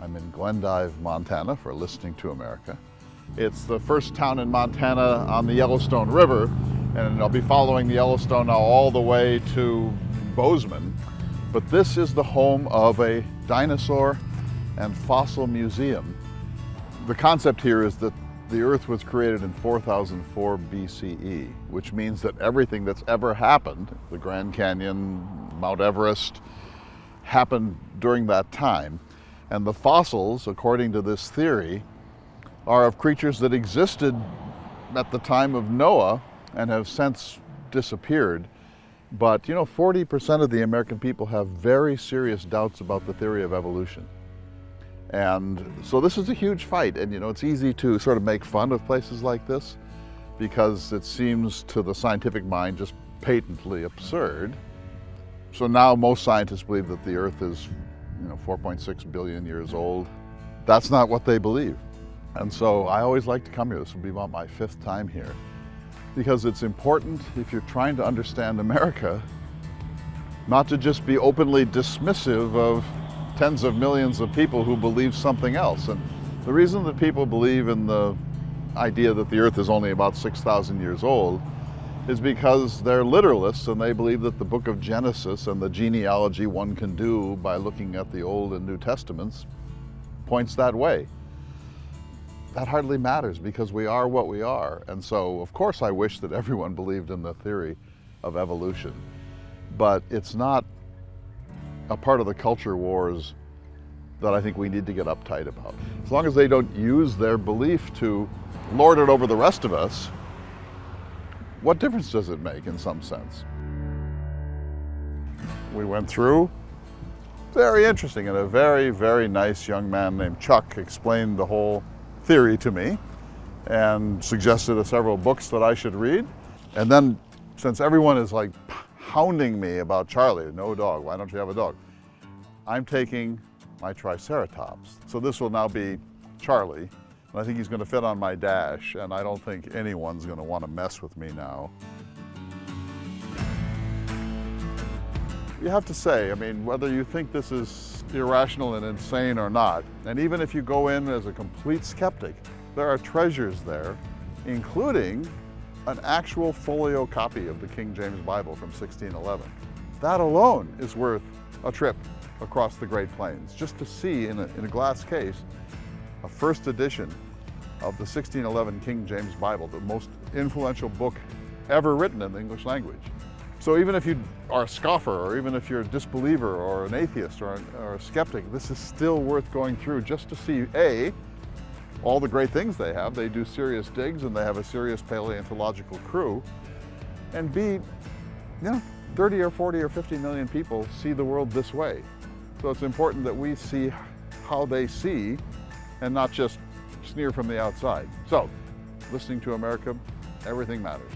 I'm in Glendive, Montana for Listening to America. It's the first town in Montana on the Yellowstone River, and I'll be following the Yellowstone now all the way to Bozeman. But this is the home of a Dinosaur and Fossil Museum. The concept here is that the Earth was created in 4004 BCE, which means that everything that's ever happened, the Grand Canyon, Mount Everest, happened during that time. And the fossils, according to this theory, are of creatures that existed at the time of Noah and have since disappeared. But 40% of the American people have very serious doubts about the theory of evolution. And so this is a huge fight, and it's easy to sort of make fun of places like this because it seems to the scientific mind just patently absurd. So now most scientists believe that the Earth is 4.6 billion years old. That's not what they believe. And so I always like to come here. This will be about my 5th time here because it's important, if you're trying to understand America, not to just be openly dismissive of tens of millions of people who believe something else. And the reason that people believe in the idea that the Earth is only about 6,000 years old is because they're literalists and they believe that the book of Genesis and the genealogy one can do by looking at the Old and New Testaments points that way. That hardly matters because we are what we are. And so, of course, I wish that everyone believed in the theory of evolution, but it's not a part of the culture wars that I think we need to get uptight about. As long as they don't use their belief to lord it over the rest of us, what difference does it make in some sense? We went through, very interesting, and a very, very nice young man named Chuck explained the whole theory to me and suggested several books that I should read. And then, since everyone is like hounding me about Charlie, no dog, why don't you have a dog? I'm taking my Triceratops. So this will now be Charlie, and I think he's going to fit on my dash, and I don't think anyone's going to want to mess with me now. You have to say, whether you think this is irrational and insane or not, and even if you go in as a complete skeptic, there are treasures there, including an actual folio copy of the King James Bible from 1611. That alone is worth a trip across the Great Plains, just to see in a glass case a first edition of the 1611 King James Bible, the most influential book ever written in the English language. So even if you are a scoffer, or even if you're a disbeliever, or an atheist, or a skeptic, this is still worth going through just to see, A, all the great things they have. They do serious digs and they have a serious paleontological crew. And B, 30 or 40 or 50 million people see the world this way. So it's important that we see how they see and not just sneer from the outside. So, listening to America, everything matters.